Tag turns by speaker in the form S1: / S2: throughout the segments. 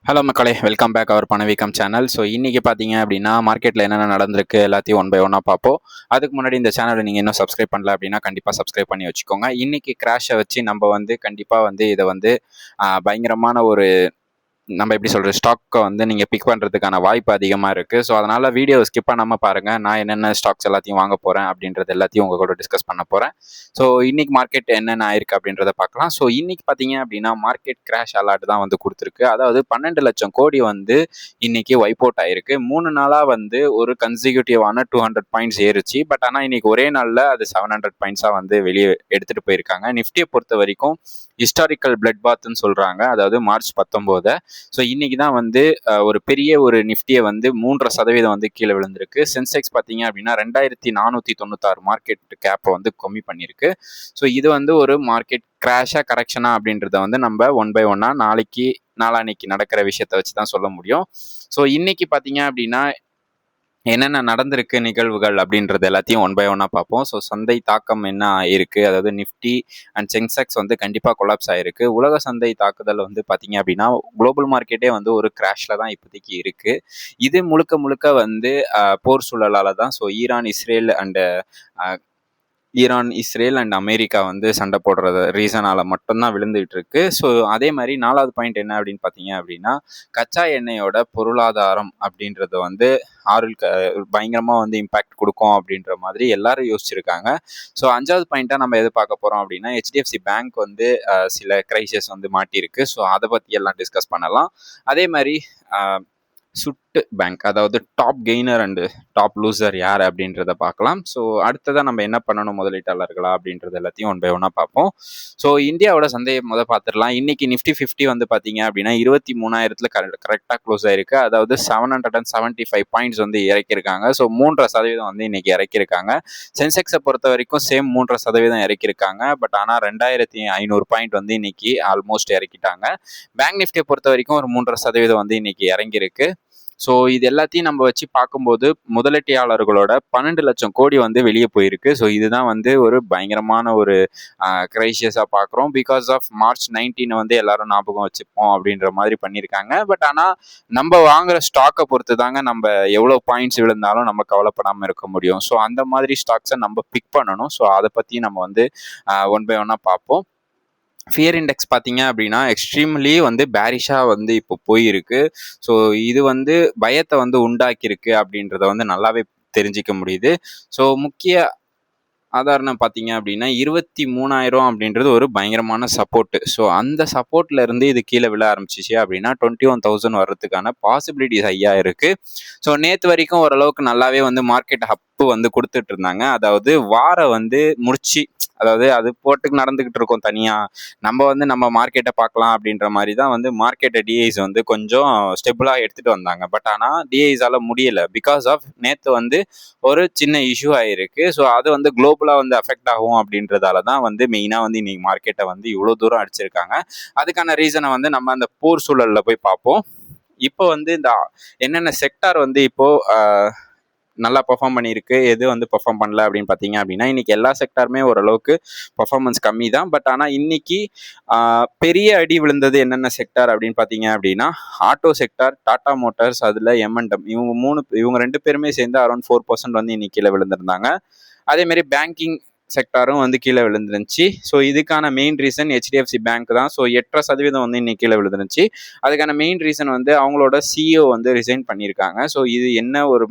S1: Hello மக்களே, welcome back அவர் பணவீக்கம் channel. So இன்றைக்கி பார்த்தீங்க அப்படின்னா மார்க்கெட்டில் என்னென்ன நடந்திருக்கு எல்லாத்தையும் ஒன் பை ஒன்னாக பார்ப்போம். அதுக்கு முன்னாடி இந்த சேனலை நீங்கள் இன்னும் சப்ஸ்கிரைப் பண்ணல அப்படின்னா கண்டிப்பாக சப்ஸ்கிரைப் பண்ணி வச்சுக்கோங்க. இன்றைக்கி கிராஷை வச்சு நம்ம கண்டிப்பாக இதை பயங்கரமான ஒரு நம்ம எப்படி சொல்கிறது ஸ்டாக்கை நீங்கள் பிக் பண்ணுறதுக்கான வாய்ப்பு அதிகமாக இருக்குது. ஸோ அதனால் வீடியோ ஸ்கிப் பண்ணாமல் பாருங்கள். நான் என்னென்ன ஸ்டாக்ஸ் எல்லாத்தையும் வாங்க போகிறேன் அப்படின்றது எல்லாத்தையும் உங்கள் கூட டிஸ்கஸ் பண்ண போகிறேன். ஸோ இன்றைக்கி மார்க்கெட் என்னென்ன ஆயிருக்கு அப்படின்றத பார்க்கலாம். ஸோ இன்றைக்கி பார்த்தீங்க அப்படின்னா மார்க்கெட் கிராஷ் அலர்ட் தான் கொடுத்துருக்கு. அதாவது 12 லட்சம் கோடி இன்றைக்கி வைப் அவுட் ஆயிருக்கு. 3 நாளாக ஒரு கன்சிக்யூட்டிவான 200 பாயிண்ட்ஸ் ஏறுச்சு. பட் ஆனால் இன்றைக்கி ஒரே நாளில் அது 700 பாயிண்ட்ஸாக வெளியே எடுத்துகிட்டு போயிருக்காங்க. நிஃப்டியை பொறுத்த வரைக்கும் ஹிஸ்டாரிக்கல் பிளட் பாத்ன்னு சொல்கிறாங்க. அதாவது மார்ச் 19. ஸோ இன்றைக்கி தான் ஒரு பெரிய ஒரு நிஃப்டியை 3.5% கீழே விழுந்திருக்கு. சென்செக்ஸ் பார்த்தீங்க அப்படின்னா 2496 மார்க்கெட் கேப்பை கம்மி பண்ணியிருக்கு. ஸோ இது ஒரு மார்க்கெட் கிராஷாக கரெக்ஷனா அப்படின்றத நம்ம ஒன் பை ஒன்னாக நாளான்னைக்கு நடக்கிற விஷயத்த வச்சு தான் சொல்ல முடியும். ஸோ இன்னைக்கு பார்த்தீங்க அப்படின்னா என்னென்ன நடந்திருக்கு நிகழ்வுகள் அப்படின்றது எல்லாத்தையும் ஒன் பை ஒன்னாக பார்ப்போம். ஸோ சந்தை தாக்கம் என்ன ஆயிருக்கு, அதாவது நிஃப்டி அண்ட் சென்செக்ஸ் கொலாப்ஸ் ஆயிருக்கு. உலக சந்தை தாக்குதல் பார்த்தீங்க அப்படின்னா குளோபல் மார்க்கெட்டே ஒரு கிராஷில் தான் இப்போதைக்கு இருக்குது. இது முழுக்க முழுக்க போர் சூழலால் தான். So Iran Israel and America சண்டை போடுறது ரீசனால் மட்டும்தான் விழுந்துகிட்டு இருக்கு. ஸோ அதே மாதிரி 4வது பாயிண்ட் என்ன அப்படின்னு பார்த்தீங்க அப்படின்னா கச்சா எண்ணெயோட பொருளாதாரம் அப்படின்றது பயங்கரமாக இம்பேக்ட் கொடுக்கும் அப்படின்ற மாதிரி எல்லாரும் யோசிச்சிருக்காங்க. ஸோ 5வது பாயிண்ட்டாக நம்ம எது பார்க்க போகிறோம் அப்படின்னா ஹெச்டிஎஃப்சி பேங்க் சில கிரைசிஸ் மாட்டியிருக்கு. ஸோ அதை பற்றி எல்லாம் டிஸ்கஸ் பண்ணலாம். அதே மாதிரி சுட்டு பேங்க், அதாவது top gainer and top loser யார் அப்படின்றத பார்க்கலாம். ஸோ அடுத்ததாக நம்ம என்ன பண்ணணும் முதலீட்டாளர்களா அப்படின்றது எல்லாத்தையும் ஒன் பை ஒன்னாக பார்ப்போம். ஸோ இந்தியாவோட சந்தையை பார்த்துடலாம். இன்னைக்கு நிஃப்டி 50 பார்த்தீங்க அப்படின்னா 23,000 கரெக்டாக க்ளோஸ் ஆயிருக்கு. அதாவது 775 பாயிண்ட்ஸ் இறக்கியிருக்காங்க. ஸோ 3% இன்னைக்கு இறக்கியிருக்காங்க. சென்செக்ஸை பொறுத்த வரைக்கும் சேம் 3% இறக்கியிருக்காங்க. பட் ஆனால் 2500 பாயிண்ட் இன்னைக்கு ஆல்மோஸ்ட் இறக்கிட்டாங்க. பேங்க் நிஃப்டியை பொறுத்த வரைக்கும் ஒரு 3% இன்னைக்கு இறங்கியிருக்கு. ஸோ இது எல்லாத்தையும் நம்ம வச்சு பார்க்கும்போது முதலீட்டாளர்களோட 12 லட்சம் கோடி வெளியே போயிருக்கு. ஸோ இதுதான் ஒரு பயங்கரமான ஒரு கிரைசியஸாக பார்க்குறோம். பிகாஸ் ஆஃப் மார்ச் 19 எல்லாரும் ஞாபகம் வச்சுப்போம் அப்படின்ற மாதிரி பண்ணியிருக்காங்க. பட் ஆனால் நம்ம வாங்குற ஸ்டாக்கை பொறுத்து தாங்க நம்ம எவ்வளோ பாயிண்ட்ஸ் விழுந்தாலும் நம்ம கவலைப்படாமல் இருக்க முடியும். ஸோ அந்த மாதிரி ஸ்டாக்ஸை நம்ம பிக் பண்ணணும். ஸோ அதை பற்றி நம்ம ஒன் பை ஒன்னாக பார்ப்போம். ஃபியர் இண்டெக்ஸ் பார்த்தீங்க அப்படின்னா எக்ஸ்ட்ரீம்லி பேரிஷாக இப்போ போயிருக்கு. ஸோ இது பயத்தை உண்டாக்கியிருக்கு அப்படின்றத நல்லாவே தெரிஞ்சிக்க முடியுது. ஸோ முக்கிய ஆதாரம் பார்த்தீங்க அப்படின்னா 23,000 அப்படின்றது ஒரு பயங்கரமான சப்போர்ட்டு. ஸோ அந்த சப்போர்ட்ல இருந்து இது கீழே விழ ஆரம்பிச்சிச்சு அப்படின்னா 21,000 வர்றதுக்கான பாசிபிலிட்டிஸ் ஐயா இருக்கு. ஸோ நேற்று வரைக்கும் ஓரளவுக்கு நல்லாவே மார்க்கெட் ஹப்பு கொடுத்துட்டு இருந்தாங்க. அதாவது முடிச்சு, அதாவது அது போட்டுக்கு நடந்துகிட்டு இருக்கோம் தனியா, நம்ம மார்க்கெட்டை பார்க்கலாம் அப்படின்ற மாதிரி தான் மார்க்கெட்டை டிஐஸ் கொஞ்சம் ஸ்டெபிளாக எடுத்துட்டு வந்தாங்க. பட் ஆனால் டிஐஸால முடியல. பிகாஸ் ஆஃப் நேற்று ஒரு சின்ன இஷ்யூ ஆயிருக்கு. ஸோ அது குளோபலாக அஃபெக்ட் ஆகும் அப்படின்றதால தான் மெயினாக இன்னைக்கு மார்க்கெட்டை இவ்வளோ தூரம் அடிச்சிருக்காங்க. அதுக்கான ரீசனை நம்ம அந்த போர் சூழலில் போய் பார்ப்போம். இப்போ இந்த என்னென்ன செக்டார் இப்போ நல்லா பெர்ஃபார்ம் பண்ணியிருக்கு, எது பெர்ஃபார்ம் பண்ணல அப்படின்னு பார்த்தீங்க அப்படின்னா இன்னைக்கு எல்லா செக்டாருமே ஓரளவுக்கு பெர்ஃபார்மன்ஸ் கம்மி தான். பட் ஆனால் இன்னைக்கு பெரிய அடி விழுந்தது என்னென்ன செக்டார் அப்படின்னு பார்த்தீங்க அப்படின்னா ஆட்டோ செக்டார், டாடா மோட்டார்ஸ், அதில் எம்என்டம், இவங்க 2 பேருமே சேர்ந்து அரௌண்ட் 4% இன்னைக்கு கீழே விழுந்திருந்தாங்க. அதேமாரி பேங்கிங் செக்டாரும் கீழே விழுந்துருந்துச்சு. ஸோ இதுக்கான மெயின் ரீசன் ஹெச்டிஎஃப்சி பேங்க் தான். ஸோ 8% இன்னைக்கு கீழே விழுந்துருந்துச்சு. அதுக்கான மெயின் ரீசன் அவங்களோட சிஇஓ ரிசைன் பண்ணியிருக்காங்க. ஸோ இது என்ன ஒரு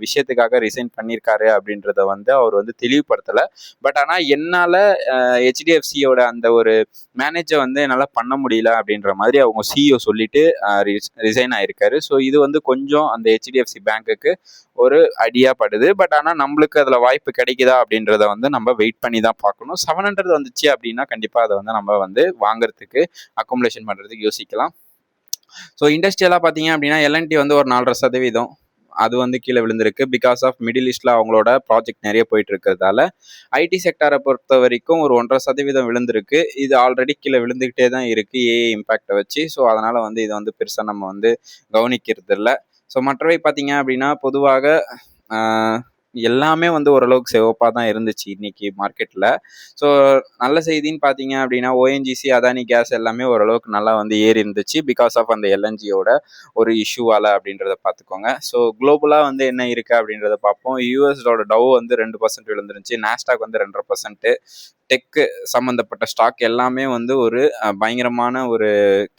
S1: விஷயத்துக்காக ரிசைன் பண்ணியிருக்காரு அப்படின்றத அவர் தெளிவுபடுத்தலை. பட் ஆனால் என்னால் ஹெச்டிஎஃப்சியோட அந்த ஒரு மேனேஜை என்னால் பண்ண முடியல அப்படின்ற மாதிரி அவங்க சிஇஓ சொல்லிட்டு ரிசைன் ஆயிருக்காரு. ஸோ இது கொஞ்சம் அந்த ஹெச்டிஎஃப்சி பேங்க்குக்கு ஒரு அடியா படுது. பட் ஆனால் நம்மளுக்கு அதில் வாய்ப்பு கிடைக்குதா அப்படின்றத நம்ம வெயிட் பண்ணி தான் பார்க்கணும். 700 வந்துச்சு அப்படின்னா கண்டிப்பாக அதை நம்ம வாங்குறதுக்கு அக்குமுலேஷன் பண்ணுறதுக்கு யோசிக்கலாம். ஸோ இண்டஸ்ட்ரியலாக பார்த்தீங்க அப்படின்னா எல்என்டி ஒரு 4.5% அது கீழே விழுந்திருக்கு. பிகாஸ் ஆஃப் மிடில் ஈஸ்டில் அவங்களோட ப்ராஜெக்ட் நிறைய போயிட்டு இருக்கிறதால. ஐடி செக்டாரை பொறுத்த வரைக்கும் ஒரு 1.5% விழுந்திருக்கு. இது ஆல்ரெடி கீழே விழுந்துக்கிட்டே தான் இருக்குது ஏஐ இம்பேக்டை வச்சு. ஸோ அதனால் இது பெருசாக நம்ம கவனிக்கிறது இல்லை. ஸோ மற்றவை பார்த்தீங்க அப்படின்னா பொதுவாக எல்லாமே வந்து ஓரளவுக்கு சிவப்பா தான் இருந்துச்சு இன்னைக்கு மார்க்கெட்ல. ஸோ நல்ல செய்தின்னு பார்த்தீங்க அப்படின்னா, ஓஎன்ஜிசி, அதானி கேஸ் எல்லாமே ஓரளவுக்கு நல்லா வந்து ஏறி இருந்துச்சு. பிகாஸ் ஆஃப் அந்த எல்என்ஜியோட ஒரு இஷ்யூவால அப்படின்றத பார்த்துக்கோங்க. ஸோ குளோபலா வந்து என்ன இருக்கு அப்படின்றத பார்ப்போம். யூஎஸோட டவ் வந்து 2% விழுந்துருந்துச்சு. நாஸ்டாக் வந்து 2.5%. டெக்கு சம்மந்தப்பட்ட ஸ்டாக் எல்லாமே வந்து ஒரு பயங்கரமான ஒரு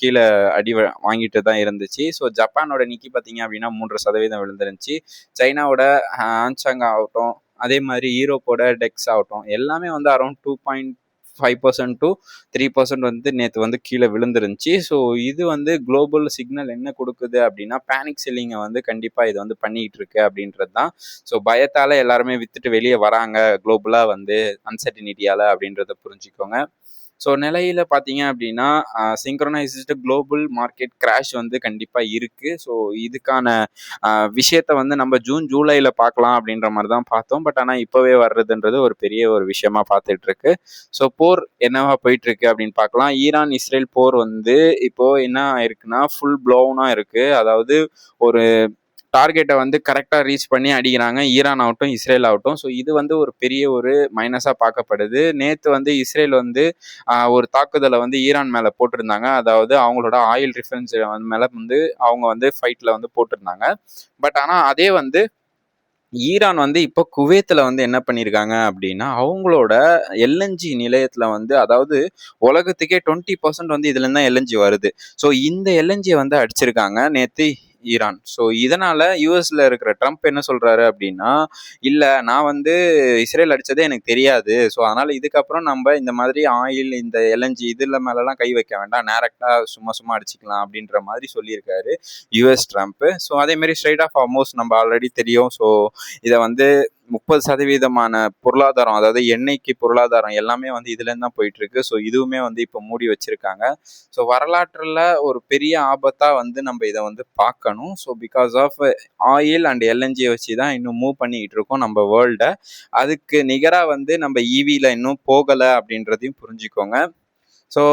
S1: கீழே அடி வாங்கிட்டு தான் இருந்துச்சு. ஸோ ஜப்பானோட நிக்கி பார்த்தீங்க அப்படின்னா 3% விழுந்துருந்துச்சு. சைனாவோட ஹாங்செங் ஆகட்டும், அதே மாதிரி யூரோப்போட டெக்ஸ் ஆகட்டும், எல்லாமே வந்து அரௌண்ட் 2.5% to 3% வந்து நேற்று வந்து கீழே விழுந்துருந்துச்சு. ஸோ இது வந்து குளோபல் சிக்னல் என்ன கொடுக்குது அப்படின்னா, பேனிக் செல்லிங்கை வந்து கண்டிப்பாக இது வந்து பண்ணிக்கிட்டு இருக்கு அப்படின்றது தான். ஸோ பயத்தால் எல்லாருமே வித்துட்டு வெளியே வராங்க குளோபலாக வந்து அன்சர்டினிட்டியால் அப்படின்றத புரிஞ்சுக்கோங்க. ஸோ நிலையில் பார்த்தீங்க அப்படின்னா சிங்க்ரனைஸ்டு குளோபல் மார்க்கெட் கிராஷ் வந்து கண்டிப்பாக இருக்குது. ஸோ இதுக்கான விஷயத்த வந்து நம்ம ஜூலையில் பார்க்கலாம் அப்படின்ற மாதிரி தான் பார்த்தோம். பட் ஆனால் இப்போவே வர்றதுன்றது ஒரு பெரிய ஒரு விஷயமா பார்த்துட்டு இருக்கு. ஸோ போர் என்னவா போயிட்டு இருக்கு அப்படின்னு பார்க்கலாம். ஈரான் இஸ்ரேல் போர் வந்து இப்போ என்ன ஆயிருக்குன்னா ஃபுல் ப்ளோனாக இருக்கு. அதாவது ஒரு டார்கெட்டை வந்து கரெக்டாக ரீச் பண்ணி அடிக்கிறாங்க, ஈரான் ஆகட்டும் இஸ்ரேல் ஆகட்டும். ஸோ இது வந்து ஒரு பெரிய ஒரு மைனஸாக பார்க்கப்படுது. நேற்று வந்து இஸ்ரேல் வந்து ஒரு தாக்குதலை வந்து ஈரான் மேலே போட்டிருந்தாங்க. அதாவது அவங்களோட ஆயில் ரிஃபைனரி மேலே வந்து அவங்க வந்து ஃபைட்டில் வந்து போட்டிருந்தாங்க. பட் ஆனால் அதே வந்து ஈரான் வந்து இப்போ குவைத்தில் வந்து என்ன பண்ணியிருக்காங்க அப்படின்னா, அவங்களோட எல்என்ஜி நிலையத்தில் வந்து, அதாவது உலகத்துக்கே 20% வந்து இதுலேருந்து தான் எல்என்ஜி வருது. ஸோ இந்த எல்என்ஜியை வந்து அடிச்சிருக்காங்க நேற்று ஈரான். ஸோ இதனால யூஎஸ்ல இருக்கிற ட்ரம்ப் என்ன சொல்றாரு அப்படின்னா, இல்லை நான் வந்து இஸ்ரேல் அடிச்சதே எனக்கு தெரியாது. ஸோ அதனால இதுக்கப்புறம் நம்ம இந்த மாதிரி ஆயில், இந்த எல்என்ஜி இதில் மேலெல்லாம் கை வைக்க வேண்டாம், டேரக்டா சும்மா சும்மா அடிச்சுக்கலாம் அப்படின்ற மாதிரி சொல்லியிருக்காரு யூஎஸ் ட்ரம்ப். ஸோ அதே மாதிரி ஸ்ட்ரைட் ஆஃப் ஹார்மோஸ் நம்ம ஆல்ரெடி தெரியும். ஸோ இதை வந்து 30% பொருளாதாரம், அதாவது எண்ணெய்க்கு பொருளாதாரம் எல்லாமே வந்து இதுலேருந்து தான் போயிட்டு இருக்கு. ஸோ இதுவுமே வந்து இப்போ மூடி வச்சிருக்காங்க. ஸோ வரலாற்றில் ஒரு பெரிய ஆபத்தாக வந்து நம்ம இதை வந்து பார்க்கணும். So because of oil and எல்என்ஜியை வச்சு தான் இன்னும் மூவ் பண்ணிக்கிட்டு இருக்கோம் நம்ம வேர்ல்டை. அதுக்கு நிகராக வந்து நம்ம ஈவியில் இன்னும் போகலை அப்படின்றதையும் புரிஞ்சுக்கோங்க. ஸோ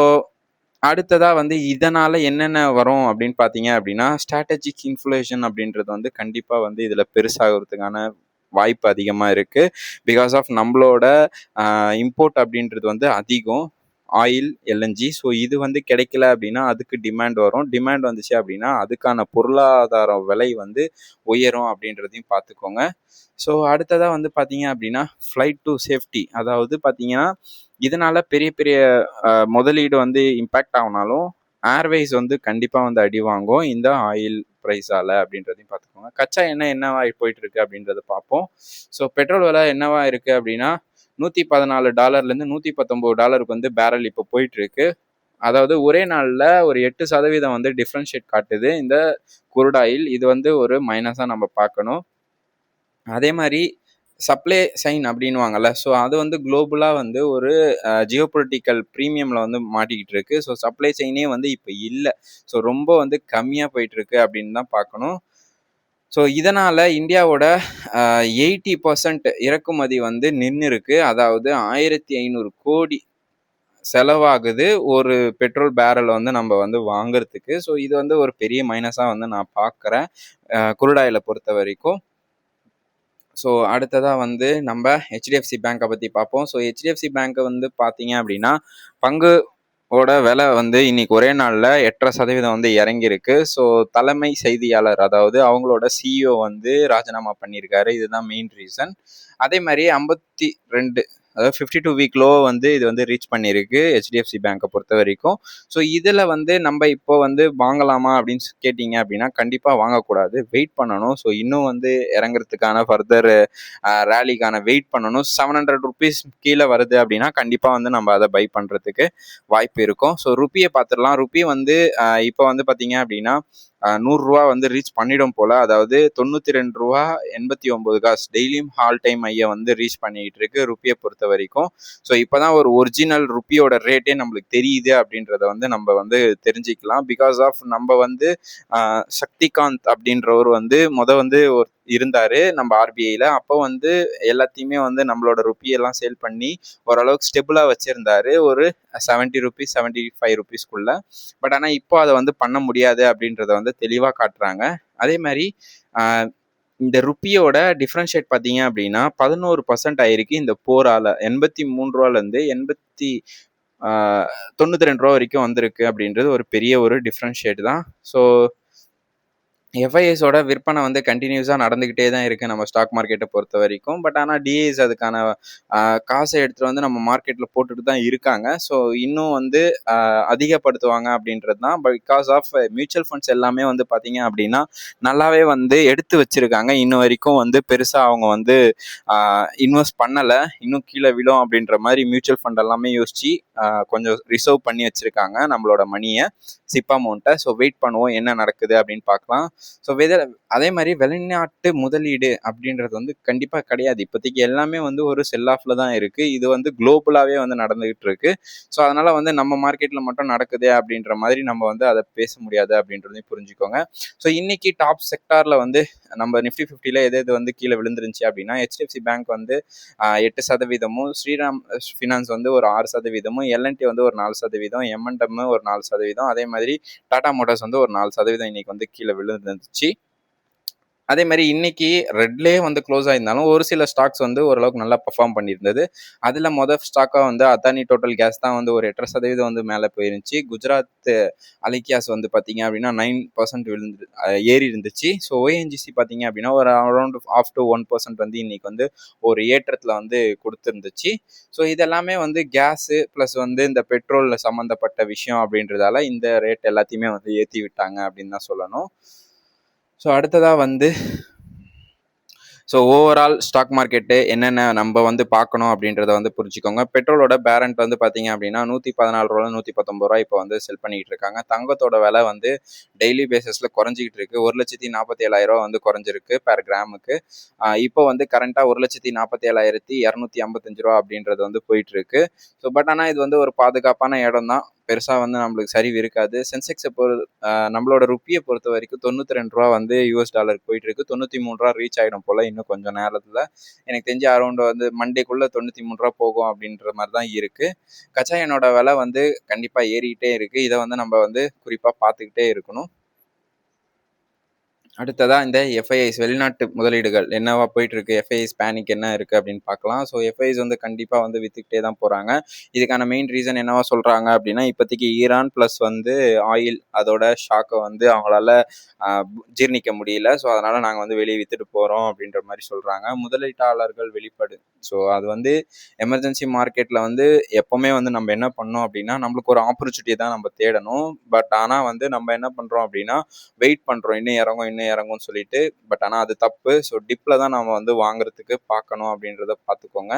S1: அடுத்ததா வந்து இதனால என்னென்ன வரும் அப்படின்னு பார்த்தீங்க அப்படின்னா, ஸ்ட்ராட்டஜிக் இன்ஃப்ளேஷன் அப்படின்றது வந்து கண்டிப்பாக வந்து இதில் பெருசாகிறதுக்கான வாய்ப்பு அதிகமாக இருக்குது. பிகாஸ் ஆஃப் நம்மளோட இம்போர்ட் அப்படின்றது வந்து அதிகம், ஆயில், எல்என்ஜி. ஸோ இது வந்து கிடைக்கல அப்படின்னா அதுக்கு டிமாண்ட் வரும். டிமாண்ட் வந்துச்சு அப்படின்னா அதுக்கான பொருளாதார விலை வந்து உயரும் அப்படின்றதையும் பார்த்துக்கோங்க. ஸோ அடுத்ததாக வந்து பார்த்தீங்க அப்படின்னா, ஃப்ளைட் டு சேஃப்டி, அதாவது பார்த்தீங்கன்னா இதனால பெரிய பெரிய முதலீடு வந்து இம்பேக்ட் ஆகுனாலும் ஏர்வேஸ் வந்து கண்டிப்பாக வந்து அடி வாங்கும் இந்த ஆயில் ப்ரைஸால் அப்படின்றதையும் பார்த்துக்கோங்க. கச்சா எண்ணெய் என்னவா போயிட்டு இருக்கு அப்படின்றத பார்ப்போம். ஸோ பெட்ரோல் விலை என்னவா இருக்கு அப்படின்னா, $114 $119 வந்து பேரல் இப்போ போயிட்டு இருக்கு. அதாவது ஒரே நாளில் ஒரு 8% வந்து டிஃப்ரென்ஷியேட் காட்டுது இந்த குருடாயில். இது வந்து ஒரு மைனஸாக நம்ம பார்க்கணும். அதே மாதிரி சப்ளை சைன் அப்படின்வாங்கல்ல, ஸோ அது வந்து குளோபலாக வந்து ஒரு ஜியோபொலிட்டிக்கல் ப்ரீமியமில் வந்து மாட்டிக்கிட்டு இருக்கு. ஸோ சப்ளை செயினே வந்து இப்போ இல்லை. ஸோ ரொம்ப வந்து கம்மியாக போயிட்டுருக்கு அப்படின்னு தான் பார்க்கணும். ஸோ இதனால் இந்தியாவோட 80% இறக்குமதி வந்து நின்று இருக்கு. அதாவது 1500 கோடி செலவாகுது ஒரு பெட்ரோல் பேரல் வந்து நம்ம வந்து வாங்குறதுக்கு. ஸோ இது வந்து ஒரு பெரிய மைனஸாக வந்து நான் பார்க்குறேன் குருடாயிலை பொறுத்த வரைக்கும். ஸோ அடுத்ததாக வந்து நம்ம ஹெச்டிஎஃப்சி பேங்கை பற்றி பார்ப்போம். ஸோ ஹெச்டிஎஃப்சி பேங்க்கை வந்து பார்த்தீங்க அப்படின்னா, பங்கோட விலை வந்து இன்னைக்கு ஒரே நாளில் 8.5% வந்து இறங்கியிருக்கு. ஸோ தலைமை செய்தியாளர், அதாவது அவங்களோட சிஇஓ வந்து ராஜினாமா பண்ணியிருக்காரு. இதுதான் மெயின் ரீசன். அதே மாதிரி 52, அதாவது 52 வீக் லோ வந்து இது வந்து ரீச் பண்ணியிருக்கு ஹெச்டிஎஃப்சி பேங்கை பொறுத்த வரைக்கும். ஸோ இதில் வந்து நம்ம இப்போ வந்து வாங்கலாமா அப்படின்னு கேட்டிங்க அப்படின்னா, கண்டிப்பாக வாங்கக்கூடாது, வெயிட் பண்ணணும். ஸோ இன்னும் வந்து இறங்குறதுக்கான ஃபர்தர் ரேலிக்கான வெயிட் பண்ணணும். 700 ருபீஸ் கீழே வருது அப்படின்னா கண்டிப்பாக வந்து நம்ம அதை பை பண்ணுறதுக்கு வாய்ப்பு இருக்கும். ஸோ ருப்பியை பார்த்துடலாம். ருப்பி வந்து இப்போ வந்து பார்த்தீங்க அப்படின்னா 100 ரூபா வந்து ரீச் பண்ணிடும் போல். அதாவது 92 ரூபா 89 காசு டெய்லியும் ஹால் டைம் ஐயை வந்து ரீச் பண்ணிக்கிட்டு இருக்கு ருப்பியை பொறுத்த வரைக்கும். ஸோ இப்போ தான் ஒரு ஒரிஜினல் ருப்பியோட ரேட்டே நம்மளுக்கு தெரியுது அப்படின்றத வந்து நம்ம வந்து தெரிஞ்சுக்கலாம். பிகாஸ் ஆஃப் நம்ம வந்து சக்திகாந்த் அப்படின்றவர் வந்து வந்து ஒரு இருந்தார் நம்ம ஆர்பிஐயில். அப்போ வந்து எல்லாத்தையுமே வந்து நம்மளோட ருப்பியெல்லாம் சேல் பண்ணி ஓரளவுக்கு ஸ்டெபிளாக வச்சுருந்தாரு ஒரு 70 ருபீஸ் 75 ருபீஸ்க்குள்ள. பட் ஆனால் இப்போ அதை வந்து பண்ண முடியாது அப்படின்றத வந்து தெளிவாக காட்டுறாங்க. அதே மாதிரி இந்த ருப்பியோட டிஃப்ரென்ஷியேட் பார்த்தீங்க அப்படின்னா 11% ஆயிருக்கு இந்த போரால். 83 இருந்து 92 வரைக்கும் வந்திருக்கு அப்படின்றது ஒரு பெரிய ஒரு டிஃப்ரென்ஷியேட் தான். ஸோ எஃப்ஐஎஸோட விற்பனை வந்து கண்டினியூஸாக நடந்துக்கிட்டே தான் இருக்குது நம்ம ஸ்டாக் மார்க்கெட்டை பொறுத்த வரைக்கும். பட் ஆனால் டிஐஸ் அதுக்கான காசை எடுத்துகிட்டு வந்து நம்ம மார்க்கெட்டில் போட்டுட்டு தான் இருக்காங்க. ஸோ இன்னும் வந்து அதிகப்படுத்துவாங்க அப்படின்றது தான். பிகாஸ் ஆஃப் மியூச்சுவல் ஃபண்ட்ஸ் எல்லாமே வந்து பார்த்தீங்க அப்படின்னா நல்லாவே வந்து எடுத்து வச்சுருக்காங்க. இன்னும் வரைக்கும் வந்து பெருசாக அவங்க வந்து இன்வெஸ்ட் பண்ணலை. இன்னும் கீழே விழும் அப்படின்ற மாதிரி மியூச்சுவல் ஃபண்ட் எல்லாமே யோசித்து கொஞ்சம் ரிசர்வ் பண்ணி வச்சுருக்காங்க நம்மளோட மணியை, சிப் அமௌண்ட்டை. ஸோ வெயிட் பண்ணுவோம் என்ன நடக்குது அப்படின்னு பார்க்கலாம். ஸோ அதே மாதிரி வெளிநாட்டு முதலீடு அப்படின்றது வந்து கண்டிப்பாக கிடையாது. இப்போதைக்கு எல்லாமே வந்து ஒரு செல் ஆஃப்ல தான் இருக்குது. இது வந்து குளோபலாகவே வந்து நடந்துகிட்டு இருக்கு. ஸோ அதனால் வந்து நம்ம மார்க்கெட்டில் மட்டும் நடக்குது அப்படின்ற மாதிரி நம்ம வந்து அதை பேச முடியாது அப்படின்றதையும் புரிஞ்சுக்கோங்க. ஸோ இன்னைக்கு டாப் செக்டாரில் வந்து நம்ம நிஃப்டி 50ல எது வந்து கீழே விழுந்துருந்துச்சு அப்படின்னா ஹெச்டிஎஃப்சி பேங்க் வந்து 8%, ஸ்ரீராம் ஃபினான்ஸ் வந்து ஒரு 6%, எல்என்டி வந்து ஒரு 4%, எம்என்டம் ஒரு 4%, அதே மாதிரி டாடா மோட்டார்ஸ் வந்து ஒரு 4% இன்னைக்கு வந்து கீழே விழுந்துருந்துச்சு. அதே மாதிரி இன்னைக்கு ரெட்லேயே வந்து க்ளோஸ் ஆயிருந்தாலும் ஒரு சில ஸ்டாக்ஸ் வந்து ஓரளவுக்கு நல்லா பர்ஃபார்ம் பண்ணியிருந்தது. அதில் ஸ்டாக்காக வந்து அதானி டோட்டல் கேஸ் தான் வந்து ஒரு 8% வந்து மேலே போயிருந்துச்சு. குஜராத் அலிக்கியாஸ் வந்து பார்த்தீங்க அப்படின்னா 9% ஏறி இருந்துச்சு. ஸோ ஓஎன்ஜிசி பார்த்தீங்க அப்படின்னா ஒரு அரௌண்ட் 0.5 to 1% வந்து இன்னைக்கு வந்து ஒரு ஏற்றத்தில் வந்து கொடுத்துருந்துச்சு. ஸோ இதெல்லாமே வந்து கேஸு ப்ளஸ் வந்து இந்த பெட்ரோலில் சம்மந்தப்பட்ட விஷயம் அப்படின்றதால இந்த ரேட் எல்லாத்தையுமே வந்து ஏற்றி விட்டாங்க அப்படின்னு தான் சொல்லணும். ஸோ அடுத்ததாக வந்து ஓவரால் ஸ்டாக் மார்க்கெட்டு என்னென்ன நம்ம வந்து பார்க்கணும் அப்படின்றத வந்து புரிஞ்சுக்கோங்க. பெட்ரோலோட பேரண்ட் வந்து பார்த்தீங்க அப்படின்னா 114 119 இப்போ வந்து செல் பண்ணிக்கிட்டு இருக்காங்க. தங்கத்தோட விலை வந்து டெய்லி பேசிஸில் குறைஞ்சிக்கிட்டு இருக்கு. 1,47,000 வந்து குறைஞ்சிருக்கு பெர் கிராமுக்கு. இப்போ வந்து கரண்ட்டாக 1,47,255 அப்படின்றது வந்து போயிட்டு இருக்கு. ஸோ பட் ஆனால் இது வந்து ஒரு பாதுகாப்பான இடம் தான். பெருசாக வந்து நம்மளுக்கு சரிவு இருக்காது. சென்செக்ஸை நம்மளோட ருப்பியை பொறுத்த வரைக்கும் 92 வந்து யூஎஸ் டாலருக்கு போயிட்டு இருக்கு. 93 ரீச் ஆகிடும் போல் இன்னும் கொஞ்சம் நேரத்தில். எனக்கு தெரிஞ்சு அரௌண்ட் வந்து மண்டேக்குள்ளே 93 போகும் அப்படின்ற மாதிரி தான் இருக்குது. கச்சா எண்ணெயோட விலை வந்து கண்டிப்பாக ஏறிக்கிட்டே இருக்குது. இதை வந்து நம்ம வந்து குறிப்பாக பார்த்துக்கிட்டே இருக்கணும். அடுத்ததாக இந்த எஃப்ஐஐஸ் வெளிநாட்டு முதலீடுகள் என்னவா போயிட்டு இருக்கு, எஃப்ஐஐஸ் பேனிக் என்ன இருக்கு அப்படின்னு பார்க்கலாம். ஸோ எஃப்ஐஐஸ் வந்து கண்டிப்பாக வந்து வித்துக்கிட்டே தான் போகிறாங்க. இதுக்கான மெயின் ரீசன் என்னவா சொல்கிறாங்க அப்படின்னா இப்போதைக்கு ஈரான் ப்ளஸ் வந்து ஆயில் அதோட ஷாக்கை வந்து அவங்களால ஜீர்ணிக்க முடியல. ஸோ அதனால் நாங்கள் வந்து வெளியே வித்துட்டு போகிறோம் அப்படின்ற மாதிரி சொல்கிறாங்க. முதலீட்டாளர்கள் வெளிப்பாடு. ஸோ அது வந்து எமர்ஜென்சி மார்க்கெட்டில் வந்து எப்போவுமே வந்து நம்ம என்ன பண்ணோம் அப்படின்னா நம்மளுக்கு ஒரு ஆப்பர்ச்சுனிட்டியை தான் நம்ம தேடணும். பட் ஆனால் வந்து நம்ம என்ன பண்ணுறோம் அப்படின்னா வெயிட் பண்ணுறோம் இன்னும் இறங்கும்னு சொல்லிட்டு. பட் ஆனால் அது தப்பு. ஸோ டிப்பில் தான் நம்ம வந்து வாங்குறதுக்கு பார்க்கணும் அப்படின்றத பார்த்துக்கோங்க.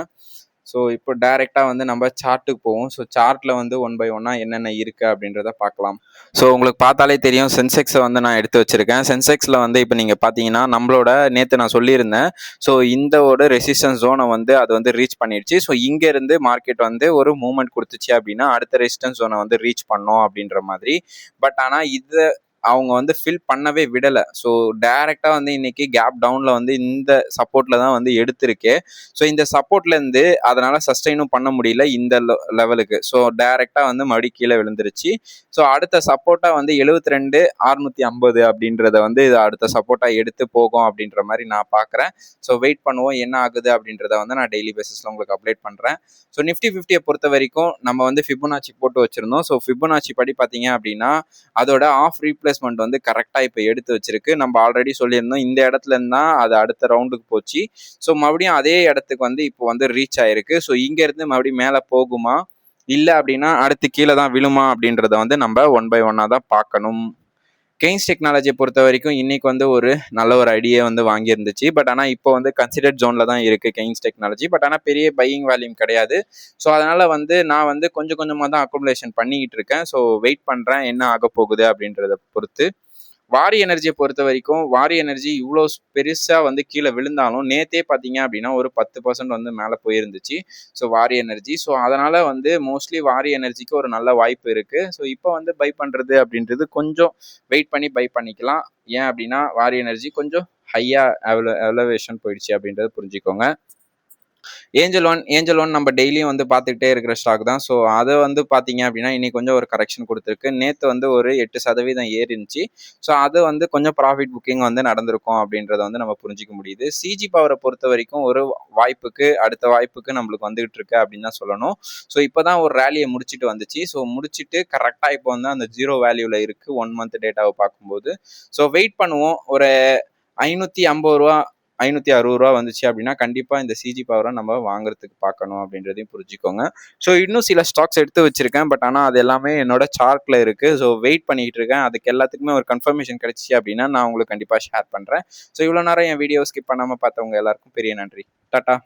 S1: ஸோ இப்போ டைரெக்டாக வந்து நம்ம சார்ட்டுக்கு போவோம். ஸோ சார்ட்டில் வந்து 1 by 1 என்னென்ன இருக்குது அப்படின்றத பார்க்கலாம். ஸோ உங்களுக்கு பார்த்தாலே தெரியும் சென்செக்ஸை வந்து நான் எடுத்து வச்சுருக்கேன். சென்செக்ஸில் வந்து இப்போ நீங்கள் பார்த்தீங்கன்னா நம்மளோட நேற்று நான் சொல்லியிருந்தேன். ஸோ இந்தோட ரெசிஸ்டன்ஸ் ஜோனை வந்து அது வந்து ரீச் பண்ணிடுச்சு. ஸோ இங்கேருந்து மார்க்கெட் வந்து ஒரு மூவ்மெண்ட் கொடுத்துச்சு அப்படின்னா அடுத்த ரெசிஸ்டன்ஸ் ஜோனை வந்து ரீச் பண்ணோம் அப்படின்ற மாதிரி. பட் ஆனால் இதை அவங்க வந்து ஃபில் பண்ணவே விடலை. ஸோ டைரெக்டாக வந்து இன்னைக்கு கேப் டவுனில் வந்து இந்த சப்போர்ட்டில் தான் வந்து எடுத்திருக்கு. ஸோ இந்த சப்போர்ட்லேருந்து அதனால் சஸ்டெயினும் பண்ண முடியல இந்த லெவலுக்கு. ஸோ டைரெக்டாக வந்து மறுபடியும் கீழே விழுந்துருச்சு. ஸோ அடுத்த சப்போர்ட்டாக வந்து 72,650 அப்படின்றத வந்து இது அடுத்த சப்போர்ட்டாக எடுத்து போகும் அப்படின்ற மாதிரி நான் பார்க்குறேன். ஸோ வெயிட் பண்ணுவோம் என்ன ஆகுது அப்படின்றத வந்து நான் டெய்லி பேசிஸில் உங்களுக்கு அப்டேட் பண்ணுறேன். ஸோ நிஃப்டி 50யை பொறுத்த வரைக்கும் நம்ம வந்து ஃபிபோனாச்சி போட்டு வச்சுருந்தோம். ஸோ ஃபிபோனாச்சி படி பார்த்தீங்க அப்படின்னா அதோட ஆஃப் ரீப்ளேஸ்மெண்ட் வந்து கரெக்டாக இப்போ எடுத்து வச்சிருக்கு. நம்ம ஆல்ரெடி சொல்லியிருந்தோம் இந்த இடத்துல இருந்தால் அது அடுத்த ரவுண்டுக்கு போச்சு. ஸோ மறுபடியும் அதே இடத்துக்கு வந்து இப்போ வந்து ரீச் ஆயிருக்கு. ஸோ இங்கேருந்து மறுபடியும் மேலே போகுமா இல்லை அப்படின்னா அடுத்து கீழே தான் விழுமா அப்படின்றத வந்து நம்ம 1 by 1 தான் பார்க்கணும். கெய்ன்ஸ் டெக்னாலஜியை பொறுத்த வரைக்கும் இன்னைக்கு வந்து ஒரு நல்ல ஒரு ஐடியா வந்து வாங்கியிருந்துச்சு. பட் ஆனால் இப்போ வந்து கன்சிடர்ட் ஜோனில் தான் இருக்குது கெய்ன்ஸ் டெக்னாலஜி. பட் ஆனால் பெரிய பையிங் வேல்யூம் கிடையாது. ஸோ அதனால் வந்து நான் வந்து கொஞ்சம் கொஞ்சமாக தான் அக்குமுலேஷன் பண்ணிக்கிட்டு இருக்கேன். ஸோ வெயிட் பண்ணுறேன் என்ன ஆக போகுது அப்படின்றத பொறுத்து. வாரி எனர்ஜியை பொறுத்த வரைக்கும் வாரி எனர்ஜி இவ்வளோ பெருசாக வந்து கீழே விழுந்தாலும் நேற்றே பார்த்தீங்க அப்படின்னா ஒரு 10% வந்து மேலே போயிருந்துச்சு. ஸோ வாரி எனர்ஜி. ஸோ அதனால் வந்து மோஸ்ட்லி வாரி எனர்ஜிக்கு ஒரு நல்ல வாய்ப்பு இருக்குது. ஸோ இப்போ வந்து பை பண்ணுறது அப்படின்றது கொஞ்சம் வெயிட் பண்ணி பை பண்ணிக்கலாம். ஏன் அப்படின்னா வாரி எனர்ஜி கொஞ்சம் ஹையாக எவலேஷன் போயிடுச்சு அப்படின்றத புரிஞ்சுக்கோங்க. ஏஞ்சல் ஒன் நம்ம டெய்லியும் வந்து பார்த்துக்கிட்டே இருக்கிற ஸ்டாக் தான். ஸோ அதை வந்து பார்த்தீங்க அப்படின்னா இன்னைக்கு கொஞ்சம் ஒரு கரெக்ஷன் கொடுத்துருக்கு. நேற்று வந்து ஒரு 8% ஏறிருந்துச்சு. ஸோ அது வந்து கொஞ்சம் ப்ராஃபிட் புக்கிங் வந்து நடந்திருக்கும் அப்படின்றத வந்து நம்ம புரிஞ்சிக்க முடியுது. சிஜி பவரை பொறுத்த வரைக்கும் ஒரு வாய்ப்புக்கு அடுத்த வாய்ப்புக்கு நம்மளுக்கு வந்துகிட்டு இருக்கு அப்படின்னு தான் சொல்லணும். ஸோ இப்போ தான் ஒரு ரேலியை முடிச்சுட்டு வந்துச்சு. ஸோ முடிச்சுட்டு கரெக்டாக இப்போ வந்து அந்த 0 வேல்யூவில் இருக்குது 1 மந்த் டேட்டாவை பார்க்கும்போது. ஸோ வெயிட் பண்ணுவோம். ஒரு 550 ரூபா 560 ரூபா வந்துச்சு அப்படின்னா கண்டிப்பாக இந்த சிஜி பவரை நம்ம வாங்குறதுக்கு பார்க்கணும் அப்படின்றதையும் புரிஞ்சுக்கோங்க. ஸோ இன்னும் சில ஸ்டாக்ஸ் எடுத்து வச்சிருக்கேன். பட் ஆனால் அது எல்லாமே என்னோட சார்ட்ல இருக்கு. ஸோ வெயிட் பண்ணிட்டு இருக்கேன். அதுக்கு எல்லாத்துக்குமே ஒரு கன்ஃபர்மேஷன் கிடைச்சிச்சு அப்படின்னா நான் உங்களுக்கு கண்டிப்பாக ஷேர் பண்ணுறேன். ஸோ இவ்வளோ நேரம் என் வீடியோ ஸ்கிப் பண்ணாமல் பார்த்தவங்க எல்லாருக்கும் பெரிய நன்றி. டாட்டா.